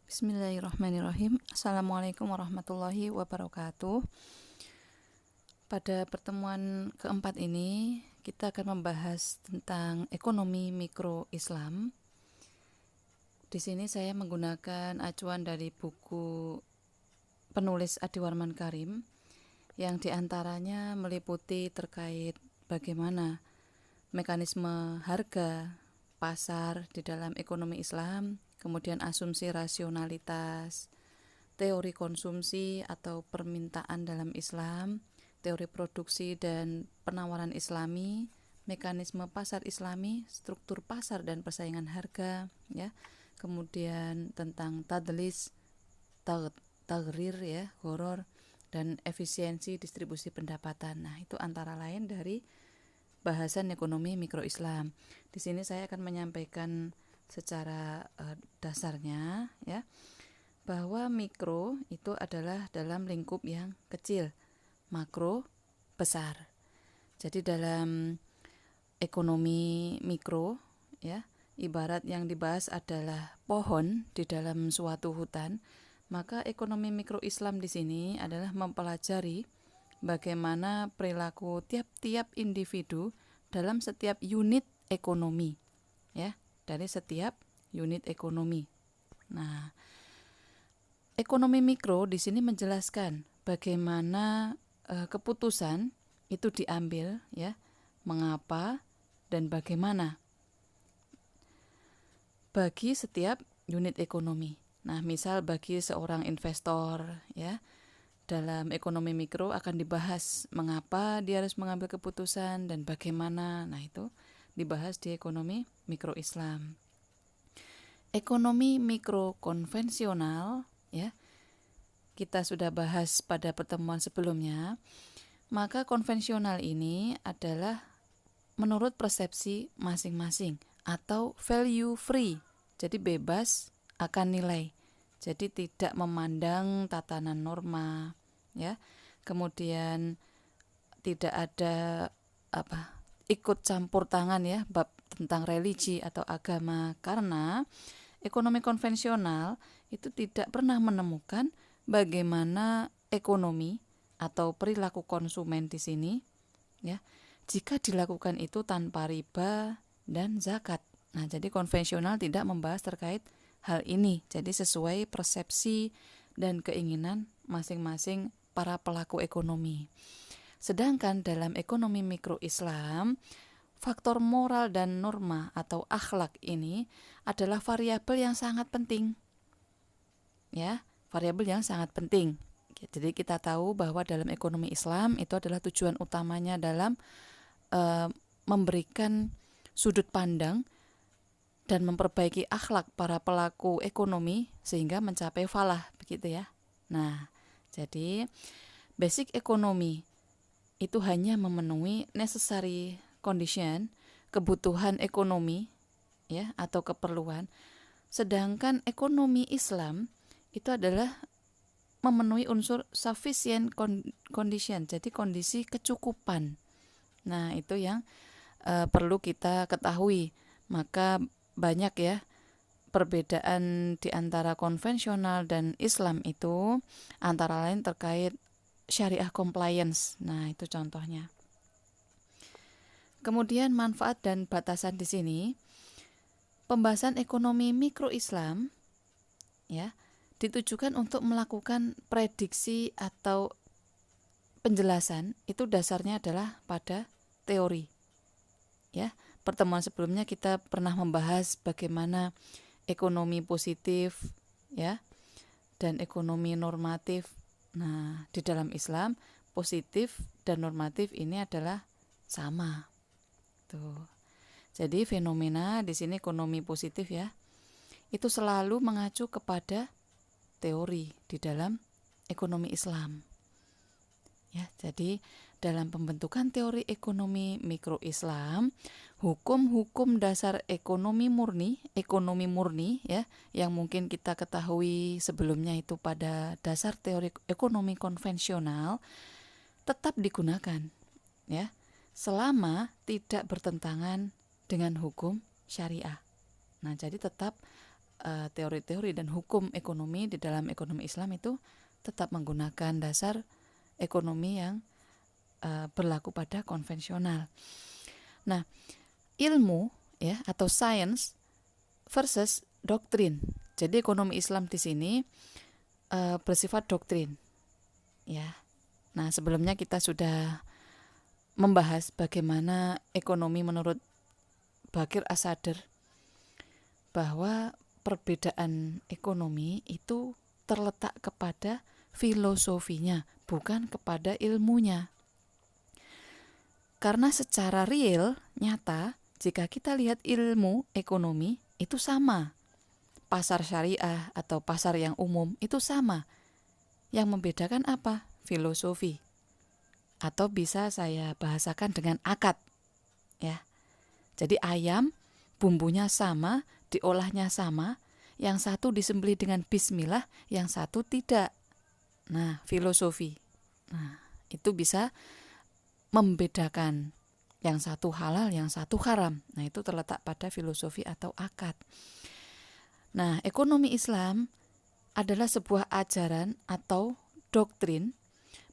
Bismillahirrahmanirrahim. Assalamualaikum warahmatullahi wabarakatuh. Pada pertemuan keempat ini kita akan membahas tentang ekonomi mikro Islam. Di sini saya menggunakan acuan dari buku penulis Adi Warman Karim yang diantaranya meliputi terkait bagaimana mekanisme harga pasar di dalam ekonomi Islam, kemudian asumsi rasionalitas, teori konsumsi atau permintaan dalam Islam, teori produksi dan penawaran Islami, mekanisme pasar Islami, struktur pasar dan persaingan harga, ya. Kemudian tentang tadlis, taghrir, ya, horor, dan efisiensi distribusi pendapatan. Nah, itu antara lain dari bahasan ekonomi mikro Islam. Di sini saya akan menyampaikan secara dasarnya, ya, bahwa mikro itu adalah dalam lingkup yang kecil, makro besar. Jadi dalam ekonomi mikro, ya, ibarat yang dibahas adalah pohon di dalam suatu hutan, maka ekonomi mikro Islam di sini adalah mempelajari bagaimana perilaku tiap-tiap individu dalam setiap unit ekonomi, ya, dari setiap unit ekonomi. Nah, ekonomi mikro di sini menjelaskan bagaimana keputusan itu diambil, ya, mengapa dan bagaimana bagi setiap unit ekonomi. Nah, misal bagi seorang investor, ya, dalam ekonomi mikro akan dibahas mengapa dia harus mengambil keputusan dan bagaimana. Nah, itu dibahas di ekonomi mikro Islam. Ekonomi mikro konvensional, ya, kita sudah bahas pada pertemuan sebelumnya. Maka konvensional ini adalah menurut persepsi masing-masing atau value free. Jadi bebas akan nilai. Jadi tidak memandang tatanan norma, ya. Kemudian tidak ada ikut campur tangan, ya, bab tentang religi atau agama, karena ekonomi konvensional itu tidak pernah menemukan bagaimana ekonomi atau perilaku konsumen di sini, ya, jika dilakukan itu tanpa riba dan zakat. Nah, jadi konvensional tidak membahas terkait hal ini. Jadi sesuai persepsi dan keinginan masing-masing para pelaku ekonomi. Sedangkan dalam ekonomi mikro Islam, faktor moral dan norma atau akhlak ini adalah variabel yang sangat penting. Ya, variabel yang sangat penting. Jadi kita tahu bahwa dalam ekonomi Islam itu adalah tujuan utamanya dalam memberikan sudut pandang dan memperbaiki akhlak para pelaku ekonomi sehingga mencapai falah, begitu ya. Nah, jadi basic ekonomi itu hanya memenuhi necessary condition, kebutuhan ekonomi, ya, atau keperluan. Sedangkan ekonomi Islam itu adalah memenuhi unsur sufficient condition, jadi kondisi kecukupan. Nah, itu yang perlu kita ketahui. Maka banyak, ya, perbedaan di antara konvensional dan Islam itu antara lain terkait syariah compliance. Nah, itu contohnya. Kemudian manfaat dan batasan di sini, pembahasan ekonomi mikro Islam, ya, ditujukan untuk melakukan prediksi atau penjelasan. Itu dasarnya adalah pada teori, ya. Pertemuan sebelumnya kita pernah membahas bagaimana ekonomi positif, ya, dan ekonomi normatif. Nah, di dalam Islam positif dan normatif ini adalah sama. Tuh. Jadi fenomena di sini ekonomi positif, ya, itu selalu mengacu kepada teori di dalam ekonomi Islam. Ya, jadi dalam pembentukan teori ekonomi mikro Islam, hukum-hukum dasar ekonomi murni, ya, yang mungkin kita ketahui sebelumnya itu pada dasar teori ekonomi konvensional tetap digunakan, ya, selama tidak bertentangan dengan hukum syariah. Nah, jadi tetap teori-teori dan hukum ekonomi di dalam ekonomi Islam itu tetap menggunakan dasar ekonomi yang berlaku pada konvensional. Nah, ilmu ya atau science versus doktrin. Jadi ekonomi Islam di sini bersifat doktrin. Ya. Nah, sebelumnya kita sudah membahas bagaimana ekonomi menurut Bakir As-Sadr, bahwa perbedaan ekonomi itu terletak kepada filosofinya, bukan kepada ilmunya. Karena secara real, nyata, jika kita lihat ilmu ekonomi itu sama. Pasar syariah atau pasar yang umum itu sama. Yang membedakan apa? Filosofi. Atau bisa saya bahasakan dengan akad. Ya. Jadi ayam bumbunya sama, diolahnya sama, yang satu disembelih dengan bismillah, yang satu tidak. Nah, filosofi. Nah, itu bisa membedakan yang satu halal, yang satu haram. Nah, itu terletak pada filosofi atau akad. Nah, ekonomi Islam adalah sebuah ajaran atau doktrin,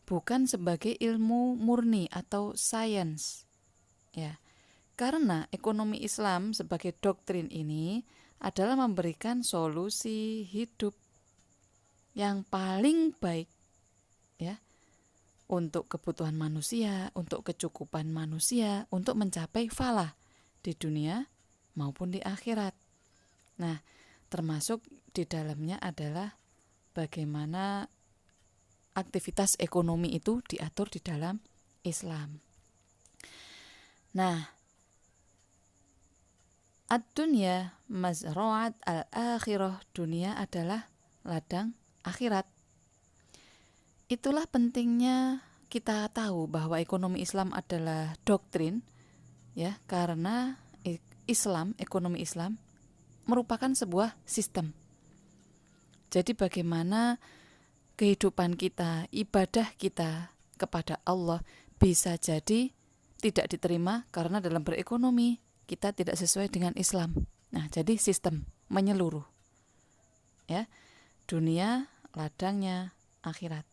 bukan sebagai ilmu murni atau sains. Ya. Karena ekonomi Islam sebagai doktrin ini adalah memberikan solusi hidup yang paling baik ya untuk kebutuhan manusia, untuk kecukupan manusia, untuk mencapai falah di dunia maupun di akhirat. Nah, termasuk di dalamnya adalah bagaimana aktivitas ekonomi itu diatur di dalam Islam. Nah, ad-dunya mazra'at al-akhirah, dunia adalah ladang akhirat. Itulah pentingnya kita tahu bahwa ekonomi Islam adalah doktrin, ya, karena Islam, ekonomi Islam merupakan sebuah sistem. Jadi bagaimana kehidupan kita, ibadah kita kepada Allah bisa jadi tidak diterima karena dalam berekonomi kita tidak sesuai dengan Islam. Nah, jadi sistem menyeluruh. Ya. Dunia ladangnya akhirat.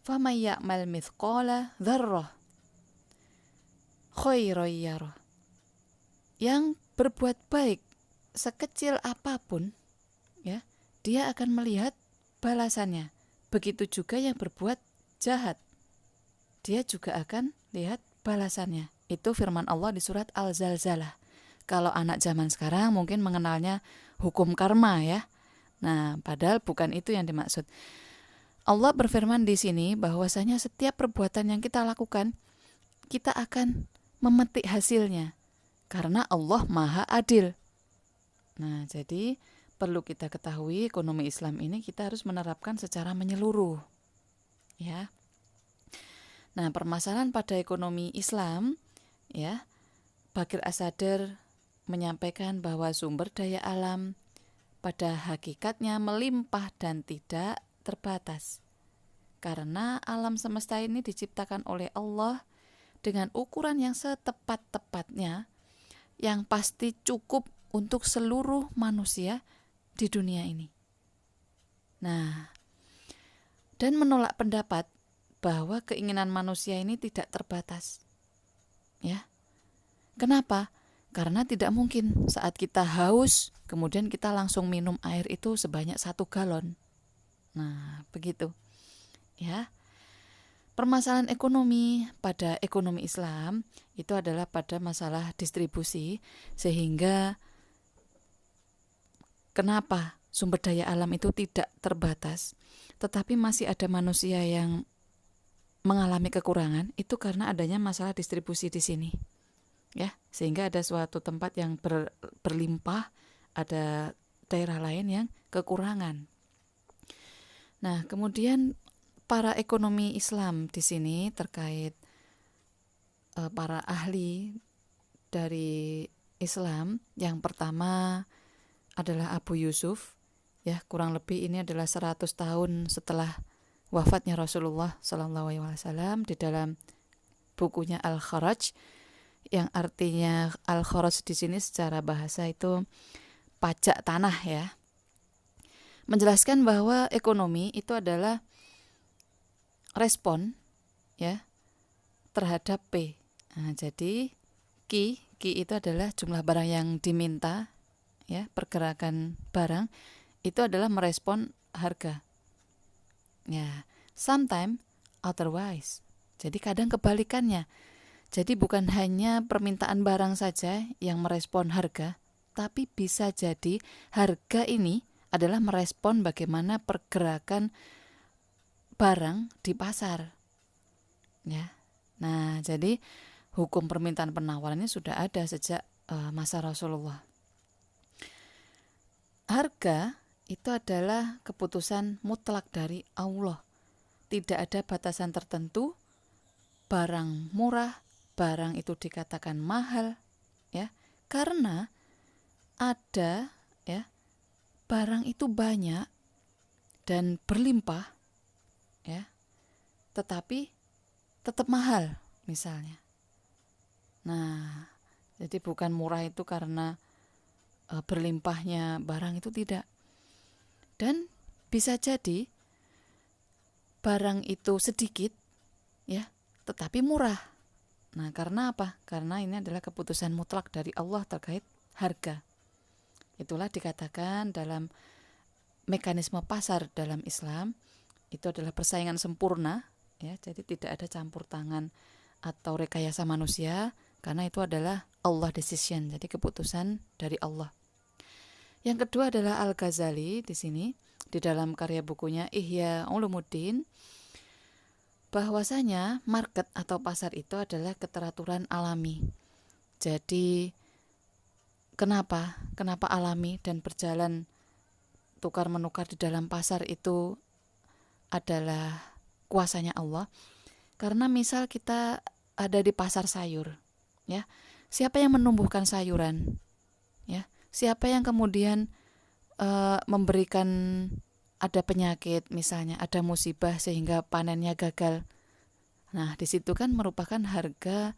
Faman ya'mal mithqala dzarrah khairan yarah. Yang berbuat baik sekecil apapun, ya, dia akan melihat balasannya. Begitu juga yang berbuat jahat, dia juga akan lihat balasannya. Itu firman Allah di surat Al-Zalzalah. Kalau anak zaman sekarang mungkin mengenalnya hukum karma ya. Nah, padahal bukan itu yang dimaksud. Allah berfirman di sini bahwasanya setiap perbuatan yang kita lakukan, kita akan memetik hasilnya. Karena Allah Maha Adil. Nah, jadi perlu kita ketahui ekonomi Islam ini kita harus menerapkan secara menyeluruh. Ya. Nah, permasalahan pada ekonomi Islam, ya, Bakir As-Sadr menyampaikan bahwa sumber daya alam pada hakikatnya melimpah dan tidak terbatas. Karena alam semesta ini diciptakan oleh Allah dengan ukuran yang setepat-tepatnya, yang pasti cukup untuk seluruh manusia di dunia ini. Nah, dan menolak pendapat bahwa keinginan manusia ini tidak terbatas. Ya. Kenapa? Karena tidak mungkin saat kita haus, kemudian kita langsung minum air itu sebanyak 1 galon. Nah, begitu. Ya. Permasalahan ekonomi pada ekonomi Islam itu adalah pada masalah distribusi, sehingga kenapa sumber daya alam itu tidak terbatas, tetapi masih ada manusia yang mengalami kekurangan, itu karena adanya masalah distribusi di sini. Ya, sehingga ada suatu tempat yang berlimpah, ada daerah lain yang kekurangan. Nah, kemudian para ekonomi Islam di sini terkait para ahli dari Islam, yang pertama adalah Abu Yusuf, ya, kurang lebih ini adalah 100 tahun setelah wafatnya Rasulullah SAW, di dalam bukunya Al-Kharaj, yang artinya Al-Kharaj di sini secara bahasa itu pajak tanah ya, menjelaskan bahwa ekonomi itu adalah respon ya terhadap P. Nah, jadi Q itu adalah jumlah barang yang diminta ya, pergerakan barang itu adalah merespon harga. Ya, sometimes otherwise. Jadi kadang kebalikannya. Jadi bukan hanya permintaan barang saja yang merespon harga, tapi bisa jadi harga ini adalah merespon bagaimana pergerakan barang di pasar. Ya. Nah, jadi hukum permintaan penawaran ini sudah ada sejak masa Rasulullah. Harga itu adalah keputusan mutlak dari Allah. Tidak ada batasan tertentu. Barang murah, barang itu dikatakan mahal, ya, karena ada ya barang itu banyak dan berlimpah, ya, tetapi tetap mahal misalnya. Nah, jadi bukan murah itu karena berlimpahnya barang itu, tidak. Dan bisa jadi barang itu sedikit ya, tetapi murah. Nah, karena apa? Karena ini adalah keputusan mutlak dari Allah terkait harga. Itulah dikatakan dalam mekanisme pasar dalam Islam itu adalah persaingan sempurna ya, jadi tidak ada campur tangan atau rekayasa manusia, karena itu adalah Allah decision, jadi keputusan dari Allah. Yang kedua adalah Al-Ghazali di sini di dalam karya bukunya Ihya Ulumuddin, bahwasanya market atau pasar itu adalah keteraturan alami. Jadi kenapa alami dan berjalan tukar menukar di dalam pasar itu adalah kuasanya Allah? Karena misal kita ada di pasar sayur, ya, siapa yang menumbuhkan sayuran, ya, siapa yang kemudian memberikan, ada penyakit misalnya, ada musibah sehingga panennya gagal. Nah, di situ kan merupakan harga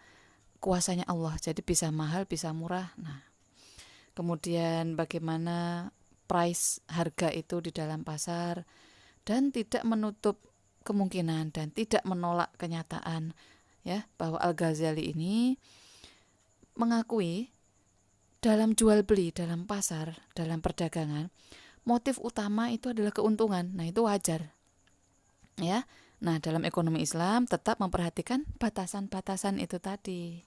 kuasanya Allah, jadi bisa mahal bisa murah. Nah, kemudian bagaimana price harga itu di dalam pasar, dan tidak menutup kemungkinan dan tidak menolak kenyataan ya bahwa Al-Ghazali ini mengakui dalam jual beli dalam pasar, dalam perdagangan, motif utama itu adalah keuntungan. Nah, itu wajar ya. Nah, dalam ekonomi Islam tetap memperhatikan batasan-batasan itu tadi.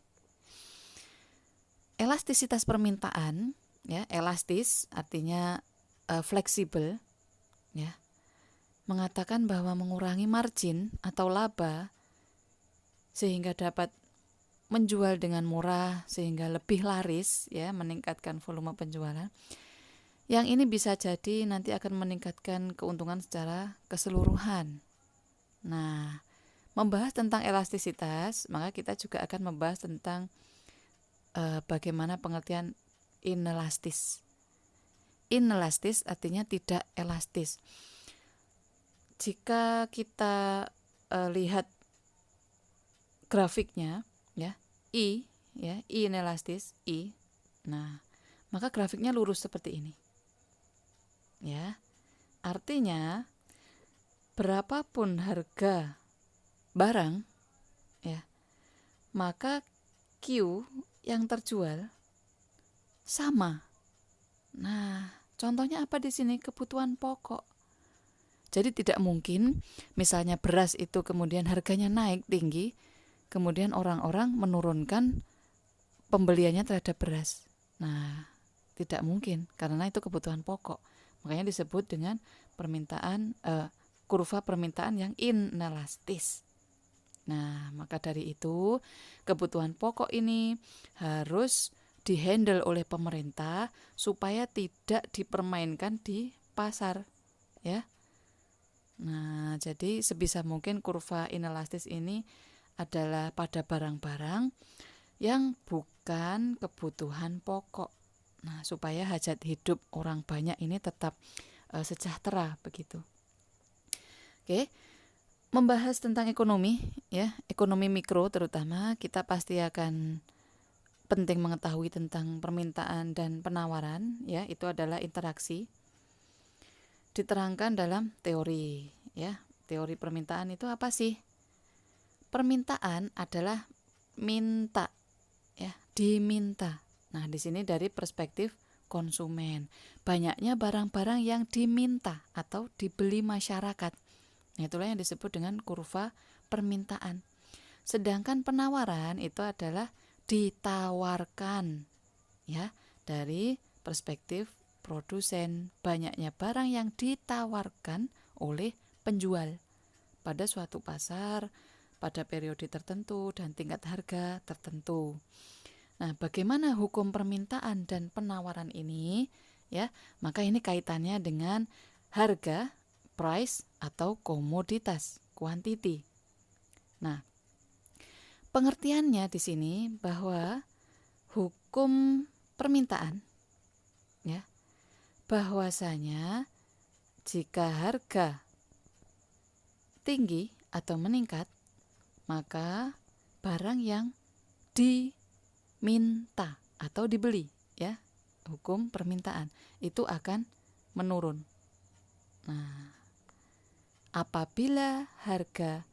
Elastisitas permintaan ya, elastis artinya fleksibel ya, mengatakan bahwa mengurangi margin atau laba sehingga dapat menjual dengan murah sehingga lebih laris ya, meningkatkan volume penjualan. Yang ini bisa jadi nanti akan meningkatkan keuntungan secara keseluruhan. Nah, membahas tentang elastisitas, maka kita juga akan membahas tentang bagaimana pengertian inelastis. Inelastis artinya tidak elastis. Jika kita lihat grafiknya ya, I inelastis, I. Nah, maka grafiknya lurus seperti ini. Ya. Artinya berapapun harga barang ya, maka Q yang terjual sama. Nah, contohnya apa di sini? Kebutuhan pokok. Jadi tidak mungkin misalnya beras itu kemudian harganya naik tinggi, kemudian orang-orang menurunkan pembeliannya terhadap beras. Nah, tidak mungkin karena itu kebutuhan pokok. Makanya disebut dengan permintaan kurva permintaan yang inelastis. Nah, maka dari itu kebutuhan pokok ini harus dihandle oleh pemerintah supaya tidak dipermainkan di pasar, ya. Nah, jadi sebisa mungkin kurva inelastis ini adalah pada barang-barang yang bukan kebutuhan pokok. Nah, supaya hajat hidup orang banyak ini tetap sejahtera begitu. Oke. Membahas tentang ekonomi ya, ekonomi mikro terutama, kita pasti akan penting mengetahui tentang permintaan dan penawaran, ya, itu adalah interaksi. Diterangkan dalam teori, ya. Teori permintaan itu apa sih? Permintaan adalah minta, ya, diminta. Nah, di sini dari perspektif konsumen, banyaknya barang-barang yang diminta atau dibeli masyarakat. Nah, itulah yang disebut dengan kurva permintaan. Sedangkan penawaran itu adalah ditawarkan, ya, dari perspektif produsen, banyaknya barang yang ditawarkan oleh penjual pada suatu pasar, pada periode tertentu dan tingkat harga tertentu. Nah, bagaimana hukum permintaan dan penawaran ini, ya? Maka ini kaitannya dengan harga, price, atau komoditas, quantity. Nah, pengertiannya di sini bahwa hukum permintaan, ya, bahwasanya jika harga tinggi atau meningkat, maka barang yang diminta atau dibeli, ya, hukum permintaan itu akan menurun. Nah, apabila harga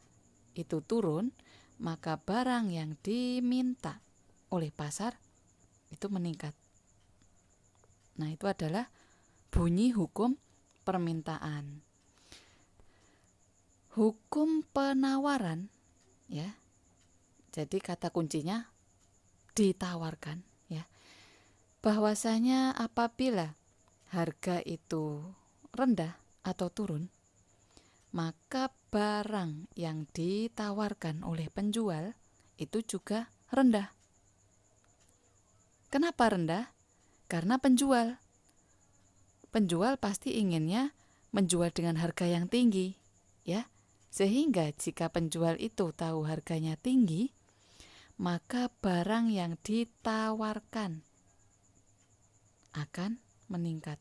itu turun, maka barang yang diminta oleh pasar itu meningkat. Nah, itu adalah bunyi hukum permintaan. Hukum penawaran, ya. Jadi kata kuncinya ditawarkan, ya. Bahwasanya apabila harga itu rendah atau turun, maka barang yang ditawarkan oleh penjual itu juga rendah. Kenapa rendah? Karena penjual pasti inginnya menjual dengan harga yang tinggi, ya. Sehingga jika penjual itu tahu harganya tinggi, maka barang yang ditawarkan akan meningkat.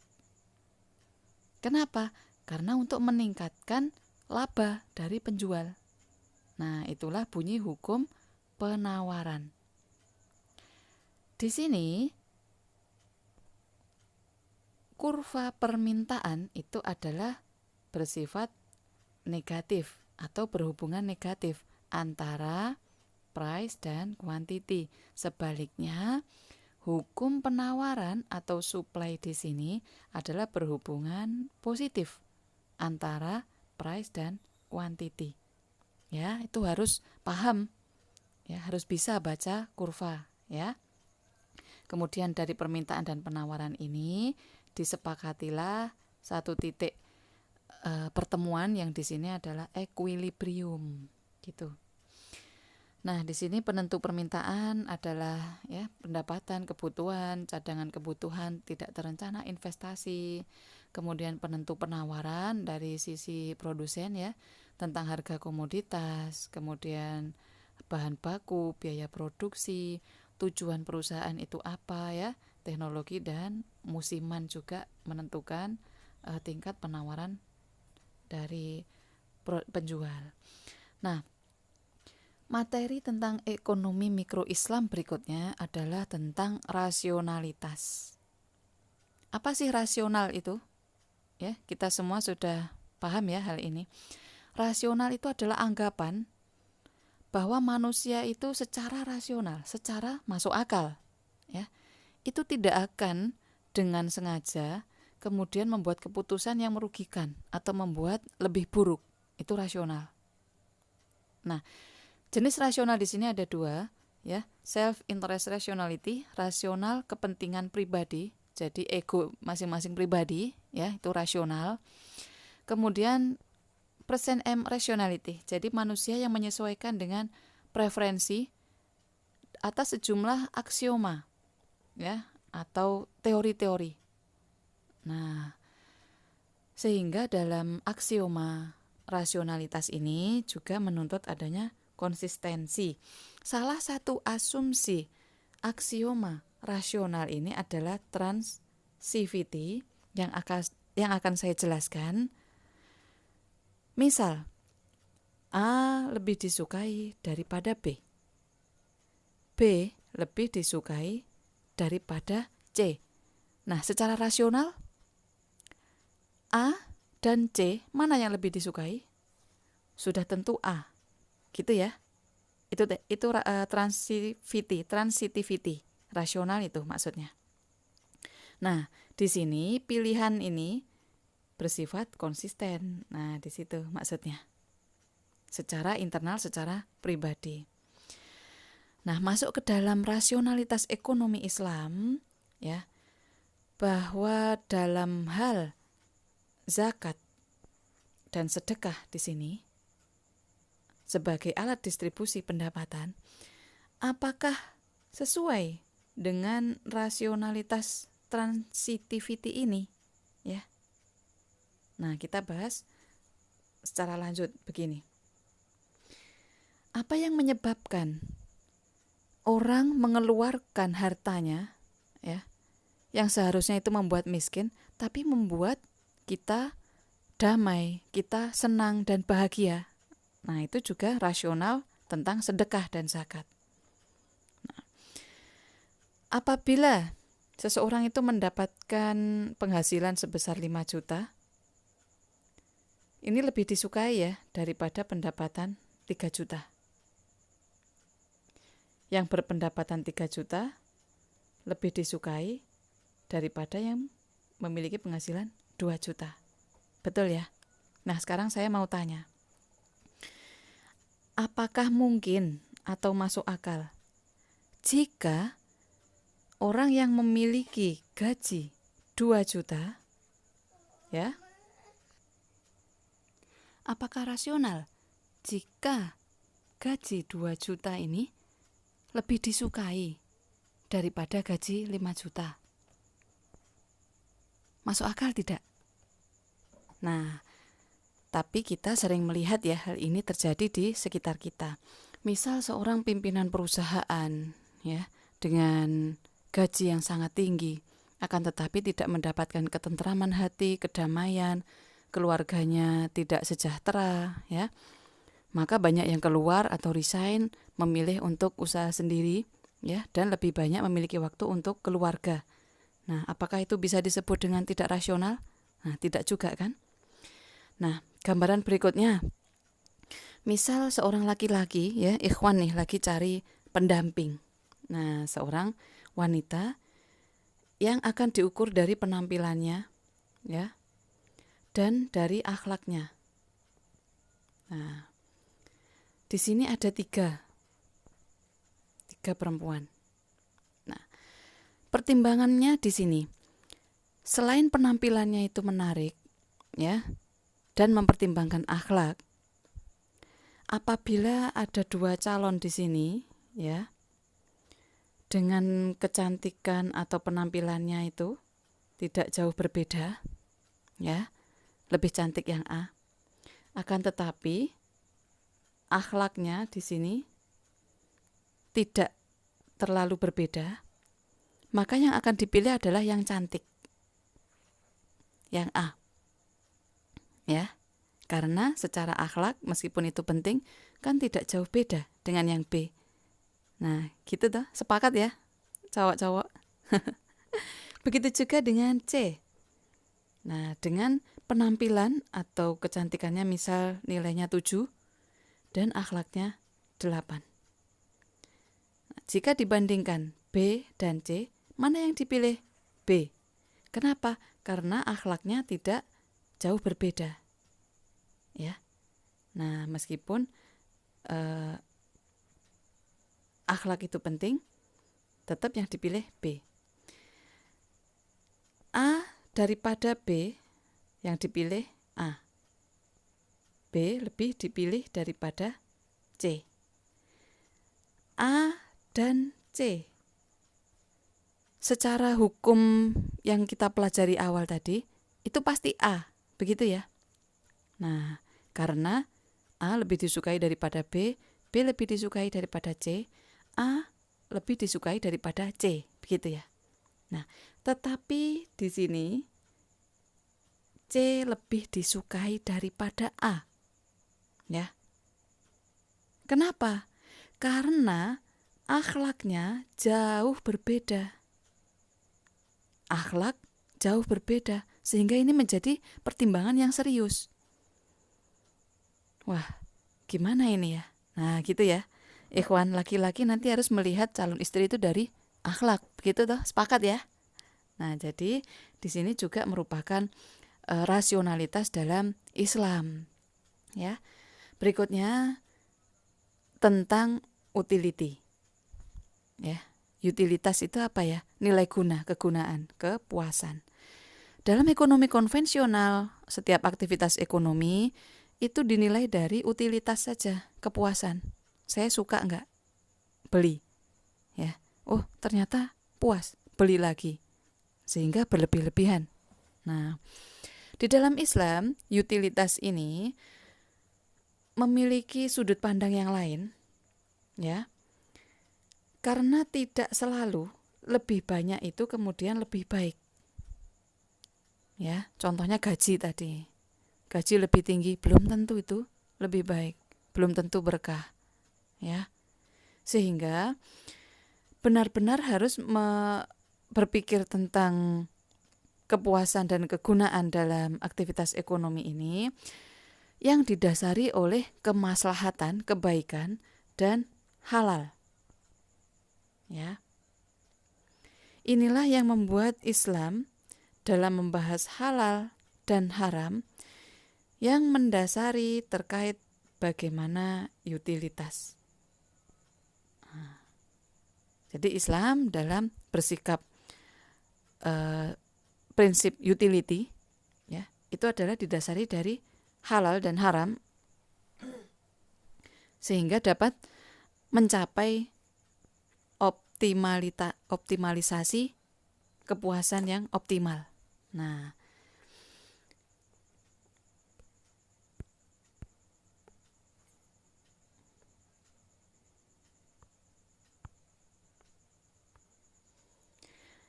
Kenapa? Karena untuk meningkatkan laba dari penjual. Nah, itulah bunyi hukum penawaran. Di sini kurva permintaan itu adalah bersifat negatif atau berhubungan negatif antara price dan quantity. Sebaliknya, hukum penawaran atau supply di sini adalah berhubungan positif antara price dan quantity. Ya, itu harus paham. Ya, harus bisa baca kurva, ya. Kemudian dari permintaan dan penawaran ini disepakatilah satu titik pertemuan yang di sini adalah equilibrium, gitu. Nah, di sini penentu permintaan adalah, ya, pendapatan, kebutuhan, cadangan kebutuhan tidak terencana, investasi. Kemudian penentu penawaran dari sisi produsen, ya, tentang harga komoditas, kemudian bahan baku, biaya produksi, tujuan perusahaan itu apa, ya, teknologi dan musiman juga menentukan tingkat penawaran dari penjual. Nah, materi tentang ekonomi mikro Islam berikutnya adalah tentang rasionalitas. Apa sih rasional itu? Ya, kita semua sudah paham ya hal ini. Rasional itu adalah anggapan bahwa manusia itu secara rasional, secara masuk akal, ya, itu tidak akan dengan sengaja kemudian membuat keputusan yang merugikan atau membuat lebih buruk. Itu rasional. Nah, jenis rasional di sini ada dua, ya, self-interest rationality, rasional kepentingan pribadi, jadi ego masing-masing pribadi, ya, itu rasional. Kemudian percent M rationality, jadi manusia yang menyesuaikan dengan preferensi atas sejumlah aksioma, ya, atau teori-teori. Nah, sehingga dalam aksioma rasionalitas ini juga menuntut adanya konsistensi. Salah satu asumsi aksioma rasional ini adalah transitivity yang akan saya jelaskan. Misal, A lebih disukai daripada B. B lebih disukai daripada C. Nah, secara rasional A dan C mana yang lebih disukai? Sudah tentu A. Gitu ya. Itu transitivity, rasional itu maksudnya. Nah, di sini pilihan ini bersifat konsisten. Nah, di situ maksudnya. Secara internal, secara pribadi. Nah, masuk ke dalam rasionalitas ekonomi Islam, ya, bahwa dalam hal zakat dan sedekah di sini sebagai alat distribusi pendapatan, apakah sesuai dengan rasionalitas transitivity ini, ya? Nah, kita bahas secara lanjut begini. Apa yang menyebabkan orang mengeluarkan hartanya, ya, yang seharusnya itu membuat miskin, tapi membuat kita damai, kita senang dan bahagia? Nah, itu juga rasional tentang sedekah dan zakat. Nah, apabila seseorang itu mendapatkan penghasilan sebesar 5 juta, ini lebih disukai ya daripada pendapatan 3 juta. Yang berpendapatan 3 juta lebih disukai daripada yang memiliki penghasilan 2 juta. Betul ya? Nah, sekarang saya mau tanya. Apakah mungkin atau masuk akal jika orang yang memiliki gaji 2 juta, ya, apakah rasional jika gaji 2 juta ini lebih disukai daripada gaji 5 juta? Masuk akal tidak? Nah, tapi kita sering melihat ya hal ini terjadi di sekitar kita. Misal seorang pimpinan perusahaan, ya, dengan gaji yang sangat tinggi, akan tetapi tidak mendapatkan ketentraman hati, kedamaian, keluarganya tidak sejahtera, ya. Maka banyak yang keluar atau resign, memilih untuk usaha sendiri, ya, dan lebih banyak memiliki waktu untuk keluarga. Nah, apakah itu bisa disebut dengan tidak rasional? Nah, tidak juga kan? Nah, gambaran berikutnya. Misal seorang laki-laki, ya, ikhwan nih, lagi cari pendamping. Nah, seorang wanita yang akan diukur dari penampilannya, ya, dan dari akhlaknya. Nah, di sini ada tiga perempuan. Nah, pertimbangannya di sini, selain penampilannya itu menarik, ya, dan mempertimbangkan akhlak, apabila ada 2 calon di sini, ya, dengan kecantikan atau penampilannya itu tidak jauh berbeda, ya, lebih cantik yang A, akan tetapi akhlaknya di sini tidak terlalu berbeda, maka yang akan dipilih adalah yang cantik, yang A, ya, karena secara akhlak meskipun itu penting kan tidak jauh beda dengan yang B. Nah, gitu toh, sepakat ya cowok-cowok. Begitu juga dengan C. Nah, dengan penampilan atau kecantikannya misal nilainya 7 dan akhlaknya 8. Nah, jika dibandingkan B dan C, mana yang dipilih? B. Kenapa? Karena akhlaknya tidak jauh berbeda. Ya. Nah, meskipun akhlak itu penting, tetap yang dipilih B. A daripada B, yang dipilih A. B lebih dipilih daripada C. A dan C. Secara hukum yang kita pelajari awal tadi, itu pasti A, begitu ya. Nah, karena A lebih disukai daripada B, B lebih disukai daripada C, A lebih disukai daripada C, begitu ya. Nah, tetapi di sini C lebih disukai daripada A. Ya. Kenapa? Karena akhlaknya jauh berbeda. Akhlak jauh berbeda, sehingga ini menjadi pertimbangan yang serius. Wah, gimana ini ya? Nah, gitu ya. Ikhwan laki-laki nanti harus melihat calon istri itu dari akhlak, begitu toh? Sepakat ya? Nah, jadi di sini juga merupakan rasionalitas dalam Islam, ya. Berikutnya tentang utility, ya. Utilitas itu apa ya? Nilai guna, kegunaan, kepuasan. Dalam ekonomi konvensional, setiap aktivitas ekonomi itu dinilai dari utilitas saja, kepuasan. Saya suka enggak? Beli. Ya. Oh, ternyata puas, beli lagi. Sehingga berlebih-lebihan. Nah, di dalam Islam, utilitas ini memiliki sudut pandang yang lain, ya. Karena tidak selalu lebih banyak itu kemudian lebih baik. Ya, contohnya gaji tadi. Gaji lebih tinggi belum tentu itu lebih baik, belum tentu berkah. Ya. Sehingga benar-benar harus berpikir tentang kepuasan dan kegunaan dalam aktivitas ekonomi ini yang didasari oleh kemaslahatan, kebaikan, dan halal. Ya. Inilah yang membuat Islam dalam membahas halal dan haram yang mendasari terkait bagaimana utilitas. Jadi Islam dalam bersikap prinsip utility, ya, itu adalah didasari dari halal dan haram sehingga dapat mencapai optimalisasi kepuasan yang optimal. Nah,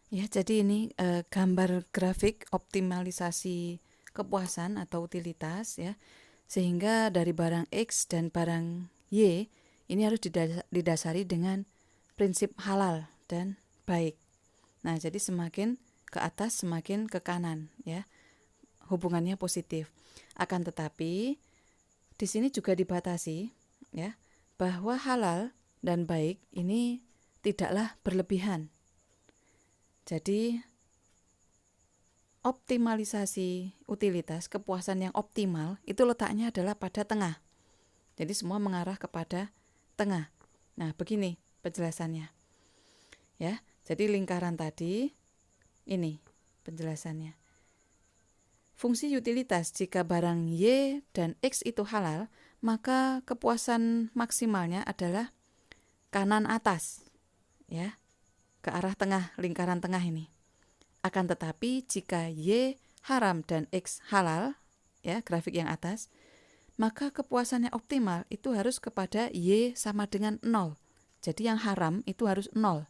ya, jadi ini gambar grafik optimalisasi kepuasan atau utilitas, ya, sehingga dari barang X dan barang Y ini harus didasari dengan prinsip halal dan baik. Nah, jadi semakin ke atas semakin ke kanan, ya, hubungannya positif. Akan tetapi di sini juga dibatasi, ya, bahwa halal dan baik ini tidaklah berlebihan. Jadi optimalisasi utilitas, kepuasan yang optimal itu letaknya adalah pada tengah. Jadi semua mengarah kepada tengah. Nah, begini penjelasannya. Ya, jadi lingkaran tadi ini penjelasannya. Fungsi utilitas, jika barang Y dan X itu halal, maka kepuasan maksimalnya adalah kanan atas, ya, ke arah tengah, lingkaran tengah ini. Akan tetapi jika Y haram dan X halal, ya, grafik yang atas, maka kepuasannya optimal itu harus kepada Y sama dengan 0. Jadi yang haram itu harus 0.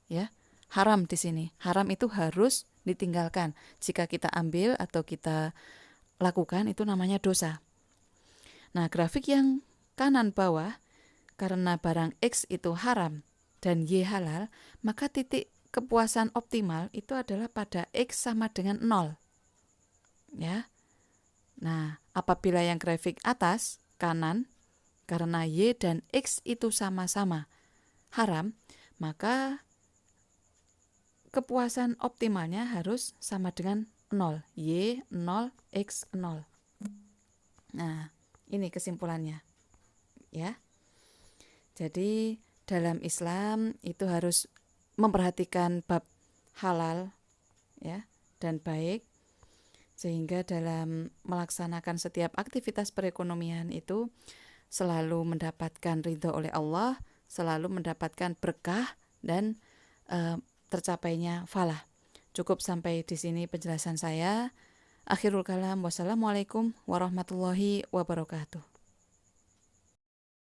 Ya, haram di sini. Haram itu harus ditinggalkan. Jika kita ambil atau kita lakukan itu namanya dosa. Nah, grafik yang kanan bawah, karena barang X itu haram dan Y halal, maka titik kepuasan optimal itu adalah pada X sama dengan 0. Ya. Nah, apabila yang grafik atas kanan, karena Y dan X itu sama-sama haram, maka kepuasan optimalnya harus sama dengan 0. Y 0, X 0. Nah, ini kesimpulannya. Ya. Jadi dalam Islam itu harus memperhatikan bab halal, ya, dan baik, sehingga dalam melaksanakan setiap aktivitas perekonomian itu selalu mendapatkan ridho oleh Allah, selalu mendapatkan berkah dan tercapainya falah. Cukup sampai di sini penjelasan saya. Akhirul kalam, wassalamualaikum warahmatullahi wabarakatuh.